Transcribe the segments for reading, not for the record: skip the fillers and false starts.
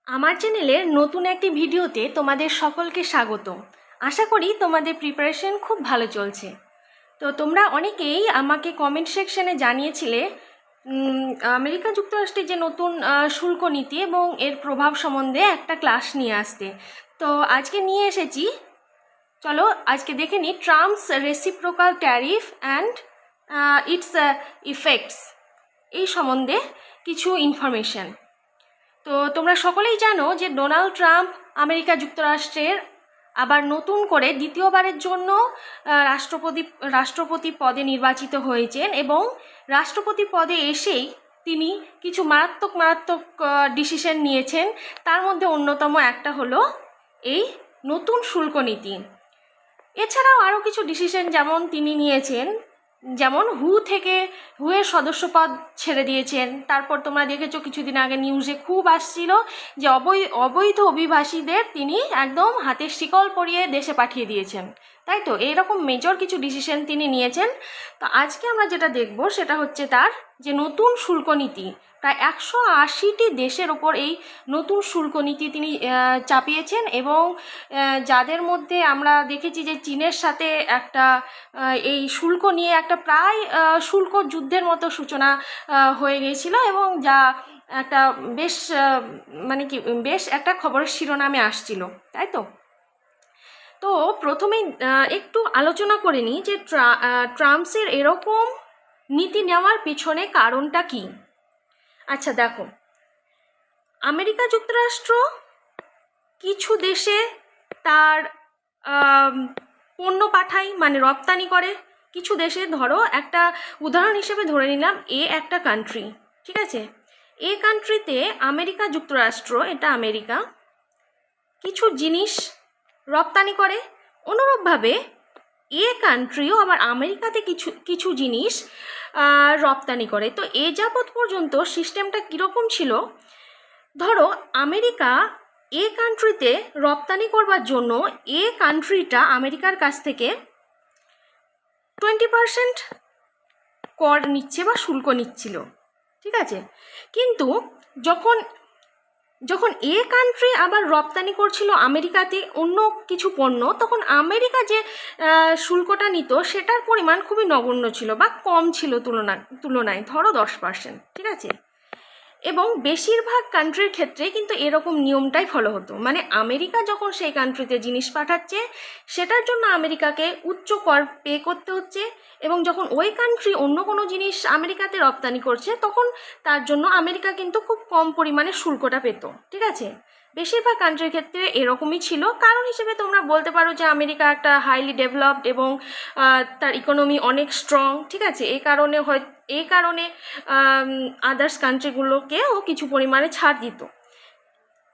আমার চ্যানেলের নতুন একটি ভিডিওতে তোমাদের সকলকে স্বাগত। আশা করি তোমাদের প্রিপারেশন খুব ভালো চলছে। তো তোমরা অনেকেই আমাকে কমেন্ট সেকশনে জানিয়েছিলে আমেরিকা যুক্তরাষ্ট্রের যে নতুন শুল্ক নীতি এবং এর প্রভাব সম্বন্ধে একটা ক্লাস নিয়ে আসতে। তো আজকে নিয়ে এসেছি, চলো আজকে দেখে নিই Trump's reciprocal tariff and it's effects, এই সম্বন্ধে কিছু ইনফরমেশন। তো তোমরা সকলেই জানো যে ডোনাল্ড ট্রাম্প আমেরিকা যুক্তরাষ্ট্রের আবার নতুন করে দ্বিতীয়বারের জন্য রাষ্ট্রপতি পদে নির্বাচিত হয়েছেন এবং রাষ্ট্রপতি পদে এসেই তিনি কিছু মারাত্মক ডিসিশন নিয়েছেন। তার মধ্যে অন্যতম একটা হলো এই নতুন শুল্ক নীতি। এছাড়াও আরও কিছু ডিসিশন যেমন তিনি নিয়েছেন, যেমন হুয়ের সদস্যপদ ছেড়ে দিয়েছেন। তারপর তোমরা দেখেছো কিছুদিন আগে নিউজে খুব আসছিল যে অবৈধ অভিবাসীদের তিনি একদম হাতে শিকল পরিয়ে দেশে পাঠিয়ে দিয়েছেন, তাই তো এইরকম মেজর কিছু ডিসিশন তিনি নিয়েছেন। তো আজকে আমরা যেটা দেখব সেটা হচ্ছে তার যে নতুন শুল্ক নীতি। প্রায় 180টি দেশের ওপর এই নতুন শুল্ক নীতি তিনি চাপিয়েছেন এবং যাদের মধ্যে আমরা দেখেছি যে চীনের সাথে একটা এই শুল্ক নিয়ে একটা প্রায় শুল্ক যুদ্ধের মতো সূচনা হয়ে গিয়েছিল এবং যা একটা বেশ একটা খবরের শিরোনামে আসছিল, তাই তো। তো প্রথমেই একটু আলোচনা করে নিই যে ট্রাম্পসের এরকম নীতি নেওয়ার পিছনে কারণটা কি। আচ্ছা দেখো, আমেরিকা যুক্তরাষ্ট্র কিছু দেশে তার পণ্য পাঠায়, মানে রপ্তানি করে। কিছু দেশে ধরো একটা উদাহরণ হিসেবে ধরে নিলাম একটা কান্ট্রি, ঠিক আছে। কান্ট্রিতে আমেরিকা যুক্তরাষ্ট্র, এটা আমেরিকা, কিছু জিনিস রপ্তানি করে। অনুরূপভাবে কান্ট্রিও আবার আমেরিকাতে কিছু জিনিস রপ্তানি করে। তো যাবৎ পর্যন্ত সিস্টেমটা কীরকম ছিল, ধরো আমেরিকা কান্ট্রিতে রপ্তানি করবার জন্য কান্ট্রিটা আমেরিকার কাছ থেকে 20% কর নিচ্ছে বা শুল্ক নিচ্ছিল, ঠিক আছে। কিন্তু যখন কান্ট্রি আবার রপ্তানি করছিল আমেরিকাতে অন্য কিছু পণ্য, তখন আমেরিকা যে শুল্কটা নিত সেটার পরিমাণ খুবই নগণ্য ছিল বা কম ছিল তুলনায় ধরো 10%, ঠিক আছে। এবং বেশিরভাগ কান্ট্রির ক্ষেত্রে কিন্তু এরকম নিয়মটাই ফলো হতো, মানে আমেরিকা যখন সেই কান্ট্রিতে জিনিস পাঠাচ্ছে সেটার জন্য আমেরিকাকে উচ্চ কর পে করতে হচ্ছে, এবং যখন ওই কান্ট্রি অন্য কোনো জিনিস আমেরিকাতে রপ্তানি করছে তখন তার জন্য আমেরিকা কিন্তু খুব কম পরিমাণে শুল্কটা পেত, ঠিক আছে। বেশিরভাগ কান্ট্রির ক্ষেত্রে এরকমই ছিল। কারণ হিসেবে তোমরা বলতে পারো যে আমেরিকা একটা হাইলি ডেভেলপড এবং তার ইকোনমি অনেক স্ট্রং, ঠিক আছে। এই কারণে আদার্স কান্ট্রিগুলোকেও কিছু পরিমাণে ছাড় দিত।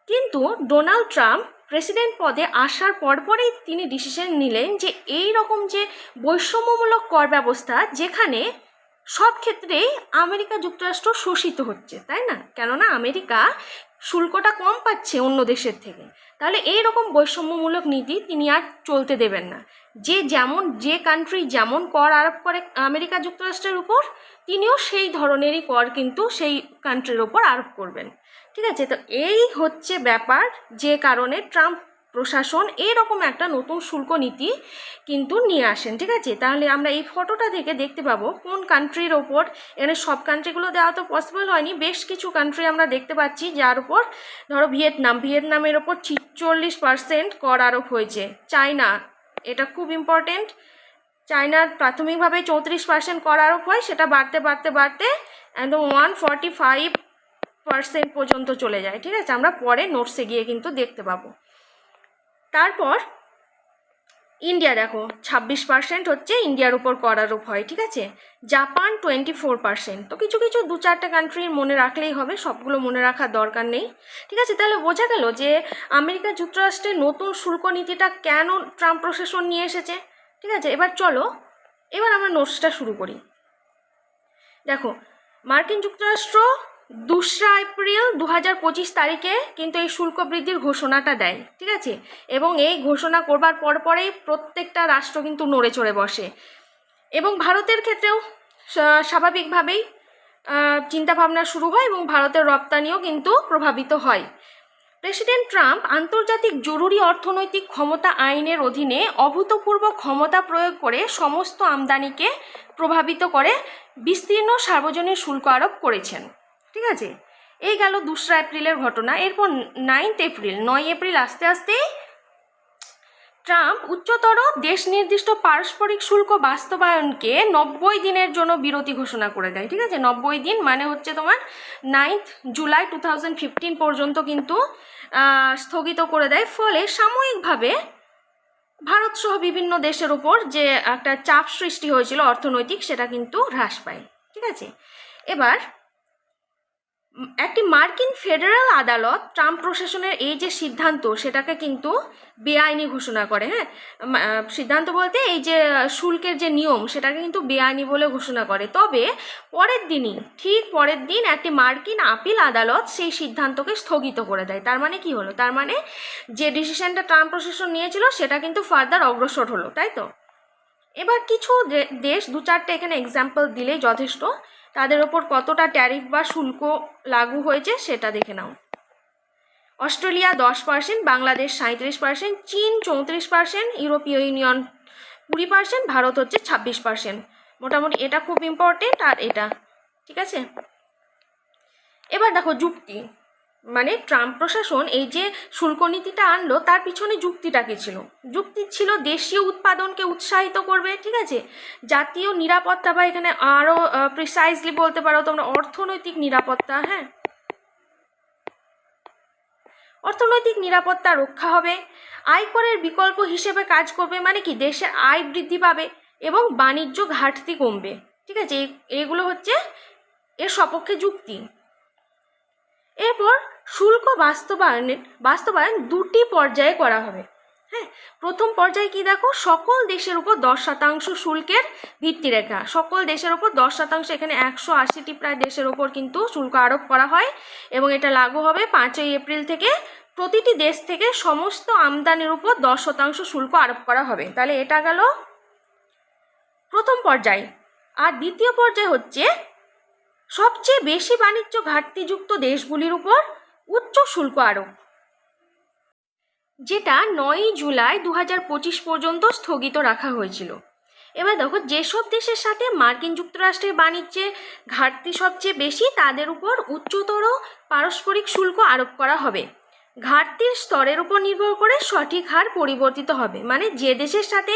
কিন্তু ডোনাল্ড ট্রাম্প প্রেসিডেন্ট পদে আসার পরপরেই তিনি ডিসিশন নিলেন যে এই রকম যে বৈষম্যমূলক কর ব্যবস্থা, যেখানে সব ক্ষেত্রেই আমেরিকা যুক্তরাষ্ট্র শোষিত হচ্ছে, তাই না, কেননা আমেরিকা শুল্কটা কম পাচ্ছে অন্য দেশের থেকে, তাহলে এই রকম বৈষম্যমূলক নীতি তিনি আর চলতে দেবেন না। যে কান্ট্রি যেমন কর আরোপ করে আমেরিকা যুক্তরাষ্ট্রের উপর, তিনিও সেই ধরনেরই কর কিন্তু সেই কান্ট্রির ওপর আরোপ করবেন, ঠিক আছে। তো এই হচ্ছে ব্যাপার, যে কারণে ট্রাম্প প্রশাসন এরকম একটা নতুন শুল্ক নীতি কিন্তু নিয়ে আসেন, ঠিক আছে। তাহলে আমরা এই ফটোটা থেকে দেখতে পাবো কোন কান্ট্রির ওপর, এখানে সব কান্ট্রিগুলো দেওয়া তো পসিবল হয়নি, বেশ কিছু কান্ট্রি আমরা দেখতে পাচ্ছি যার উপর, ধরো ভিয়েতনামের ওপর 46% কর আরোপ হয়েছে। চায়না, এটা খুব ইম্পর্টেন্ট, চায়নার প্রাথমিকভাবে 34% কর আরোপ হয়, সেটা বাড়তে একদম 145% পর্যন্ত চলে যায়, ঠিক আছে। আমরা পরে নোটসে গিয়ে কিন্তু দেখতে পাবো। তারপর ইন্ডিয়া, দেখো 26% হচ্ছে ইন্ডিয়ার উপর কর আরোপ হয়, ঠিক আছে। জাপান 24%। তো কিছু 2-4টা কান্ট্রির মনে রাখলেই হবে, সবগুলো মনে রাখার দরকার নেই, ঠিক আছে। তাহলে বোঝা গেল যে আমেরিকা যুক্তরাষ্ট্রের নতুন শুল্ক নীতিটা কেন ট্রাম্প প্রশাসন নিয়ে এসেছে, ঠিক আছে। এবার আমরা নোটসটা শুরু করি। দেখো, মার্কিন যুক্তরাষ্ট্র 2 এপ্রিল 2025 তারিখে কিন্তু এই শুল্ক বৃদ্ধির ঘোষণাটা দেয়, ঠিক আছে। এবং এই ঘোষণা করবার পরেই প্রত্যেকটা রাষ্ট্র কিন্তু নড়ে চড়ে বসে, এবং ভারতের ক্ষেত্রেও স্বাভাবিকভাবেই চিন্তাভাবনা শুরু হয় এবং ভারতের রপ্তানিও কিন্তু প্রভাবিত হয়। প্রেসিডেন্ট ট্রাম্প আন্তর্জাতিক জরুরি অর্থনৈতিক ক্ষমতা আইনের অধীনে অভূতপূর্ব ক্ষমতা প্রয়োগ করে সমস্ত আমদানিকে প্রভাবিত করে বিস্তীর্ণ সার্বজনীন শুল্ক আরোপ করেছেন। ঠিক আছে, এই গেল 2 এপ্রিলের ঘটনা। এরপর 9 এপ্রিল আস্তে আস্তে ট্রাম্প উচ্চতর দেশ নির্দিষ্ট পারস্পরিক শুল্ক বাস্তবায়নকে 90 দিনের জন্য বিরতি ঘোষণা করে দেয়। ঠিক আছে, 90 দিন মানে হচ্ছে তোমার 9 জুলাই 2015 পর্যন্ত কিন্তু স্থগিত করে দেয়। ফলে সাময়িকভাবে ভারত সহ বিভিন্ন দেশের উপর যে একটা চাপ সৃষ্টি হয়েছিল অর্থনৈতিক, সেটা কিন্তু হ্রাস পায়। ঠিক আছে, এবার একটি মার্কিন ফেডারেল আদালত ট্রাম্প প্রশাসনের এই যে সিদ্ধান্ত, সেটাকে কিন্তু বেআইনি ঘোষণা করে। হ্যাঁ, সিদ্ধান্ত বলতে এই যে শুল্কের যে নিয়ম, সেটাকে কিন্তু বেআইনি বলে ঘোষণা করে। তবে ঠিক পরের দিন একটি মার্কিন আপিল আদালত সেই সিদ্ধান্তকে স্থগিত করে দেয়। তার মানে কি হলো? তার মানে যে ডিসিশনটা ট্রাম্প প্রশাসন নিয়েছিল সেটা কিন্তু ফার্দার অগ্রসর হলো, তাই তো? এবার কিছু দেশ 2-4টে এখানে এক্সাম্পল দিলেই যথেষ্ট, তাদের ওপর কতটা ট্যারিফ বা শুল্ক লাগু হয়েছে সেটা দেখে নাও। অস্ট্রেলিয়া 10%, বাংলাদেশ 37%, চীন 34%, ইউরোপীয় ইউনিয়ন 20%, ভারত হচ্ছে 26%। মোটামুটি এটা খুব ইম্পর্টেন্ট। আর এটা ঠিক আছে। এবার দেখো যুক্তি, মানে ট্রাম্প প্রশাসন এই যে শুল্ক নীতিটা আনলো, তার পিছনে যুক্তিটা কি ছিল? যুক্তি ছিল দেশীয় উৎপাদনকে উৎসাহিত করবে। ঠিক আছে, জাতীয় নিরাপত্তা, বা এখানে আরও প্রিসাইজলি বলতে পারো তোমরা অর্থনৈতিক নিরাপত্তা। হ্যাঁ, অর্থনৈতিক নিরাপত্তা রক্ষা হবে, আয়করের বিকল্প হিসেবে কাজ করবে, মানে কি দেশের আয় বৃদ্ধি পাবে এবং বাণিজ্য ঘাটতি কমবে। ঠিক আছে, এগুলো হচ্ছে এর সপক্ষে যুক্তি। এরপর শুল্ক বাস্তবায়ন 2টি পর্যায়ে করা হবে। হ্যাঁ, প্রথম পর্যায়ে কি দেখো, সকল দেশের উপর 10% শুল্কের ভিত্তিরেখা। সকল দেশের উপর 10%, এখানে 180টি প্রায় দেশের উপর কিন্তু শুল্ক আরোপ করা হয় এবং এটা লাগু হবে 5 এপ্রিল থেকে। প্রতিটি দেশ থেকে সমস্ত আমদানির উপর 10% শুল্ক আরোপ করা হবে। তাহলে এটা গেল প্রথম পর্যায়। আর দ্বিতীয় পর্যায় হচ্ছে সবচেয়ে বেশি বাণিজ্য ঘাটতিযুক্ত দেশগুলির উপর উচ্চ শুল্ক আরোপ, যেটা 9 জুলাই 2025 পর্যন্ত স্থগিত রাখা হয়েছিল। এবার দেখো, যেসব দেশের সাথে মার্কিন যুক্তরাষ্ট্রের বাণিজ্যে ঘাটতি সবচেয়ে বেশি, তাদের উপর উচ্চতর পারস্পরিক শুল্ক আরোপ করা হবে। ঘাটতির স্তরের উপর নির্ভর করে সঠিক হার পরিবর্তিত হবে, মানে যে দেশের সাথে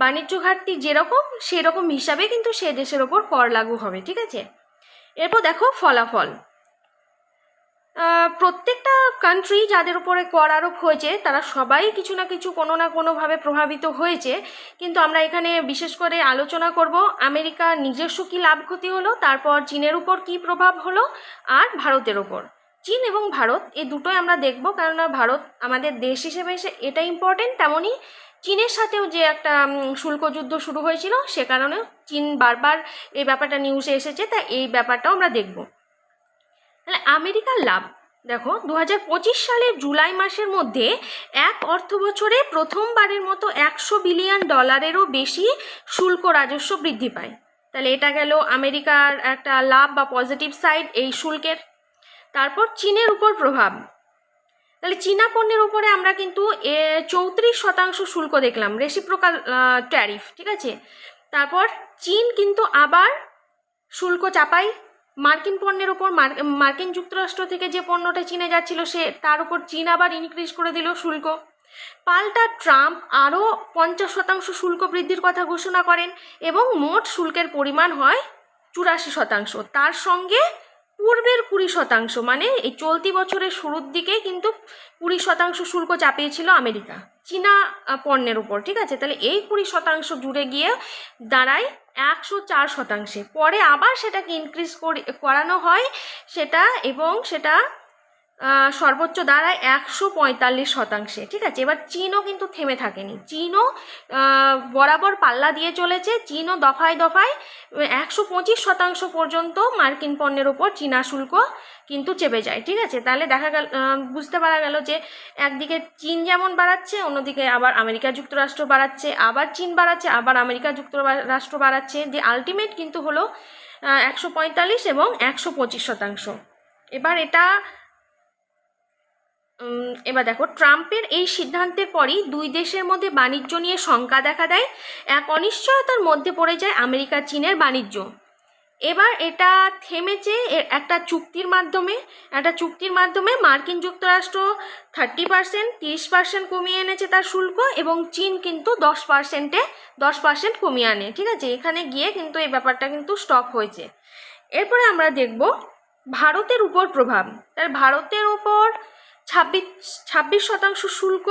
বাণিজ্য ঘাটতি যেরকম, সেরকম হিসাবে কিন্তু সে দেশের ওপর কর লাগু হবে। ঠিক আছে, এরপর দেখো ফলাফল। প্রত্যেকটা কান্ট্রি যাদের উপরে কর আরোপ হয়েছে, তারা সবাই কিছু না কিছু কোনো না কোনোভাবে প্রভাবিত হয়েছে। কিন্তু আমরা এখানে বিশেষ করে আলোচনা করব আমেরিকার নিজস্ব কী লাভ ক্ষতি হলো, তারপর চীনের উপর কী প্রভাব হলো, আর ভারতের ওপর। চীন এবং ভারত এই দুটোই আমরা দেখব, কেননা ভারত আমাদের দেশ হিসেবে এটা ইম্পর্টেন্ট। তেমনই চীনের সাথেও যে একটা শুল্ক যুদ্ধ শুরু হয়েছিল, সে কারণে চীন বারবার এই ব্যাপারটা নিউজে এসেছে, তাই এই ব্যাপারটাও আমরা দেখব। তাহলে আমেরিকার লাভ দেখো, 2025 সালের জুলাই মাসের মধ্যে এক অর্থ বছরে প্রথমবারের মতো $100 বিলিয়ন বেশি শুল্ক রাজস্ব বৃদ্ধি পায়। তাহলে এটা গেল আমেরিকার একটা লাভ বা পজিটিভ সাইড এই শুল্কের। তারপর চীনের উপর প্রভাব, তাহলে চীনা পণ্যের উপরে আমরা কিন্তু 34% শুল্ক দেখলাম, রেসিপ্রোকাল ট্যারিফ। ঠিক আছে, তারপর চীন কিন্তু আবার শুল্ক চাপায় মার্কিন পণ্যের উপর। মার্কিন যুক্তরাষ্ট্র থেকে যে পণ্যটা চীনে যাচ্ছিল, তার উপর চীন আবার ইনক্রিজ করে দিল শুল্ক। পাল্টা ট্রাম্প আরও 50% শুল্ক বৃদ্ধির কথা ঘোষণা করেন এবং মোট শুল্কের পরিমাণ হয় 84%। তার সঙ্গে পূর্বের 20%, মানে এই চলতি বছরের শুরুর দিকে কিন্তু 20% শুল্ক চাপিয়েছিল আমেরিকা চীনা পণ্যের উপর। ঠিক আছে, তাহলে এই 20% জুড়ে গিয়ে দাঁড়ায় 104%। পরে আবার সেটাকে ইনক্রিজ করানো হয় সেটা, এবং সেটা সর্বোচ্চ দাঁড়ায় 145%। ঠিক আছে, এবার চীনও কিন্তু থেমে থাকেনি, চীনও বরাবর পাল্লা দিয়ে চলেছে। চীনও দফায় দফায় 125% পর্যন্ত মার্কিন পণ্যের ওপর চীনা শুল্ক কিন্তু চেপে যায়। ঠিক আছে, তাহলে দেখা গেল, বুঝতে পারা গেল যে একদিকে চীন যেমন বাড়াচ্ছে, অন্যদিকে আবার আমেরিকা যুক্তরাষ্ট্র বাড়াচ্ছে, আবার চীন বাড়াচ্ছে, আবার আমেরিকা যুক্তরাষ্ট্র বাড়াচ্ছে, যে আলটিমেট কিন্তু হলো 145 এবং 125%। এবার এটা এবার দেখো, ট্রাম্পের এই সিদ্ধান্তের পরই দুই দেশের মধ্যে বাণিজ্য নিয়ে শঙ্কা দেখা দেয়। এক অনিশ্চয়তার মধ্যে পড়ে যায় আমেরিকা চীনের বাণিজ্য। এবার এটা থেমেছে একটা চুক্তির মাধ্যমে মার্কিন যুক্তরাষ্ট্র 30%, 30% কমিয়ে এনেছে তার শুল্ক, এবং চীন কিন্তু 10% কমিয়ে আনে। ঠিক আছে, এখানে গিয়ে কিন্তু এই ব্যাপারটা কিন্তু স্টপ হয়েছে। এরপরে আমরা দেখব ভারতের উপর প্রভাব। তার ভারতের উপর 26% শুল্ক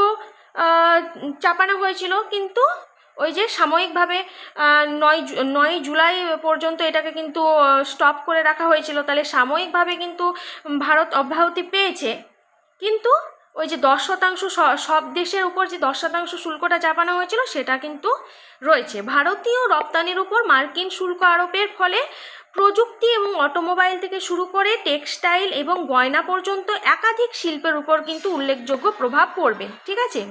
চাপানো হয়েছিল, কিন্তু ওই যে সাময়িকভাবে 9 জুলাই পর্যন্ত এটাকে কিন্তু স্টপ করে রাখা হয়েছিল। তাহলে সাময়িকভাবে কিন্তু ভারত অব্যাহতি পেয়েছে, কিন্তু ওই যে 10% সব দেশের উপর যে 10% শুল্কটা চাপানো হয়েছিল সেটা কিন্তু রয়েছে। ভারতীয় রপ্তানির উপর মার্কিন শুল্ক আরোপের ফলে প্রযুক্তি এবং অটোমোবাইল থেকে শুরু করে টেক্সটাইল এবং গয়না পর্যন্ত একাধিক শিল্পের উপর কিন্তু উল্লেখযোগ্য প্রভাব পড়বে। ঠিক আছে,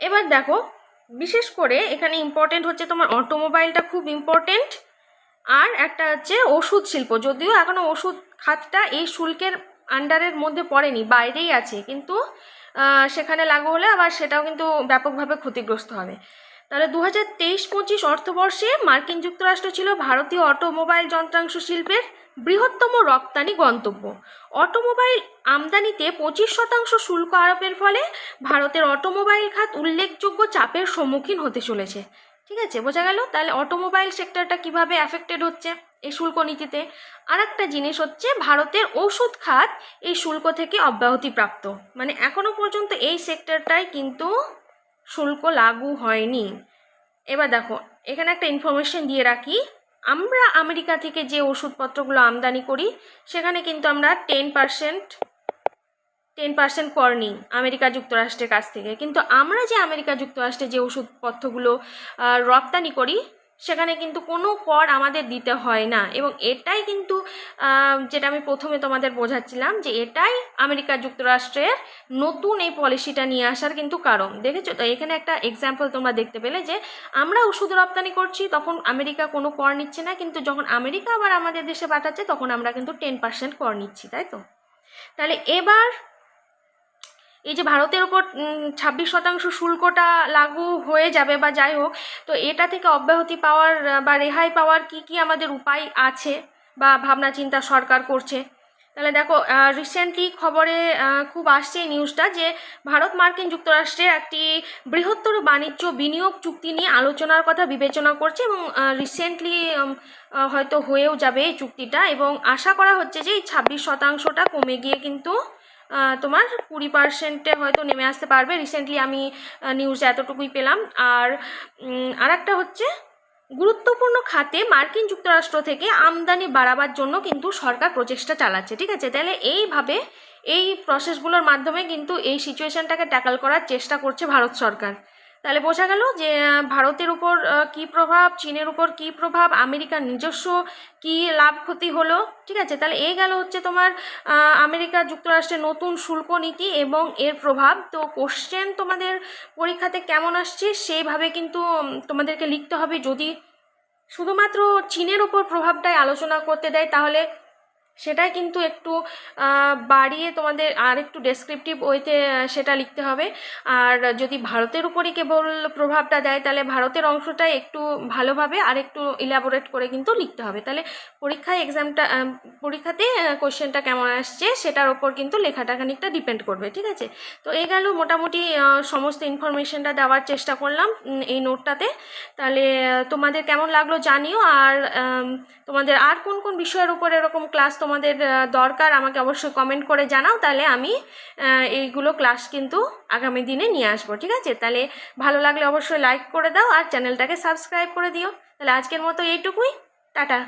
এবার দেখো, বিশেষ করে এখানে ইম্পর্টেন্ট হচ্ছে তোমার অটোমোবাইলটা খুব ইম্পর্টেন্ট, আর একটা হচ্ছে ওষুধ শিল্প। যদিও এখনও ওষুধ খাতটা এই শুল্কের আন্ডারের মধ্যে পড়েনি, বাইরেই আছে, কিন্তু সেখানে লাগু হলে আবার সেটাও কিন্তু ব্যাপকভাবে ক্ষতিগ্রস্ত হবে। তাহলে 2023-25 অর্থবর্ষে মার্কিন যুক্তরাষ্ট্র ছিল ভারতীয় অটোমোবাইল যন্ত্রাংশ শিল্পের বৃহত্তম রপ্তানি গন্তব্য। অটোমোবাইল আমদানিতে 25% শুল্ক আরোপের ফলে ভারতের অটোমোবাইল খাত উল্লেখযোগ্য চাপের সম্মুখীন হতে চলেছে। ঠিক আছে, বোঝা গেল তাহলে অটোমোবাইল সেক্টরটা কিভাবে অ্যাফেক্টেড হচ্ছে এই শুল্ক নীতিতে। আর একটা জিনিস হচ্ছে ভারতের ওষুধ খাত এই শুল্ক থেকে অব্যাহতিপ্রাপ্ত, মানে এখনো পর্যন্ত এই সেক্টরটাই কিন্তু শুল্ক লাগু হয়নি। এবার দেখো, এখানে একটা ইনফরমেশন দিয়ে রাখি, আমরা আমেরিকা থেকে যে ওষুধপত্রগুলো আমদানি করি সেখানে কিন্তু আমরা 10% কর নিই আমেরিকা যুক্তরাষ্ট্রের কাছ থেকে, কিন্তু আমরা যে আমেরিকা যুক্তরাষ্ট্রে যে ওষুধপত্রগুলো রপ্তানি করি সেখানে কিন্তু কোনো কর আমাদের দিতে হয় না। এবং এটাই কিন্তু যেটা আমি প্রথমে তোমাদের বোঝাচ্ছিলাম, যে এটাই আমেরিকা যুক্তরাষ্ট্রের নতুন এই পলিসিটা নিয়ে আসার কিন্তু কারণ। দেখেছো তো, এখানে একটা এক্সাম্পল তোমরা দেখতে পেলে যে আমরা ওষুধ রপ্তানি করছি তখন আমেরিকা কোনো কর নিচ্ছে না, কিন্তু যখন আমেরিকা আবার আমাদের দেশে পাঠাচ্ছে তখন আমরা কিন্তু 10% কর নিচ্ছি, তাই তো। তাহলে এবার এই যে ভারতের ওপর 26% শুল্কটা লাগু হয়ে যাবে বা যাই হোক, তো এটা থেকে অব্যাহতি পাওয়ার বা রেহাই পাওয়ার কি আমাদের উপায় আছে বা ভাবনা চিন্তা সরকার করছে। তাহলে দেখো, রিসেন্টলি খবরে খুব আসছে এই নিউজটা যে ভারত মার্কিন যুক্তরাষ্ট্রের একটি বৃহত্তর বাণিজ্য বিনিয়োগ চুক্তি নিয়ে আলোচনার কথা বিবেচনা করছে, এবং রিসেন্টলি হয়তো হয়েও যাবে এই চুক্তিটা, এবং আশা করা হচ্ছে যে এই 26%টা কমে গিয়ে কিন্তু তোমার 20%-এ হয়তো নেমে আসতে পারবে। রিসেন্টলি আমি নিউজে এতটুকুই পেলাম। আর একটা হচ্ছে গুরুত্বপূর্ণ খাতে মার্কিন যুক্তরাষ্ট্র থেকে আমদানি বাড়াবার জন্য কিন্তু সরকার প্রচেষ্টা চালাচ্ছে। ঠিক আছে, তাহলে এইভাবে এই প্রসেসগুলোর মাধ্যমে কিন্তু এই সিচুয়েশনটাকে ট্যাকল করার চেষ্টা করছে ভারত সরকার। তাহলে বোঝা গেল যে ভারতের উপর কী প্রভাব, চীনের উপর কী প্রভাব, আমেরিকার নিজস্ব কী লাভ ক্ষতি হলো। ঠিক আছে, তাহলে এই গেল হচ্ছে তোমার আমেরিকা যুক্তরাষ্ট্রের নতুন শুল্ক নীতি এবং এর প্রভাব। তো কোশ্চেন তোমাদের পরীক্ষাতে কেমন আসছে সেইভাবে কিন্তু তোমাদেরকে লিখতে হবে। যদি শুধুমাত্র চীনের উপর প্রভাবটাই আলোচনা করতে দেয় তাহলে সেটাই কিন্তু একটু বাড়িয়ে তোমাদের আর একটু ডেসক্রিপটিভ ওয়েতে সেটা লিখতে হবে। আর যদি ভারতের উপরই কেবল প্রভাবটা দেয় তাহলে ভারতের অংশটাই একটু ভালোভাবে আর একটু ইলাবোরেট করে কিন্তু লিখতে হবে। তাহলে পরীক্ষাতে কোশ্চেনটা কেমন আসছে সেটার ওপর কিন্তু লেখাটা খানিকটা ডিপেন্ড করবে। ঠিক আছে, তো এই গেল মোটামুটি সমস্ত ইনফরমেশনটা দেওয়ার চেষ্টা করলাম এই নোটটাতে। তাহলে তোমাদের কেমন লাগলো জানিও, আর তোমাদের আর কোন কোন বিষয়ের উপর এরকম ক্লাস তোমাদের দরকার আমাকে অবশ্যই কমেন্ট করে জানাও, তাহলে আমি এইগুলো ক্লাস কিন্তু আগামী দিনে নিয়ে আসবো। ঠিক আছে, তাহলে ভালো লাগলে অবশ্যই লাইক করে দাও আর চ্যানেলটাকে সাবস্ক্রাইব করে দিও। তাহলে আজকের মতো এইটুকুই, টাটা।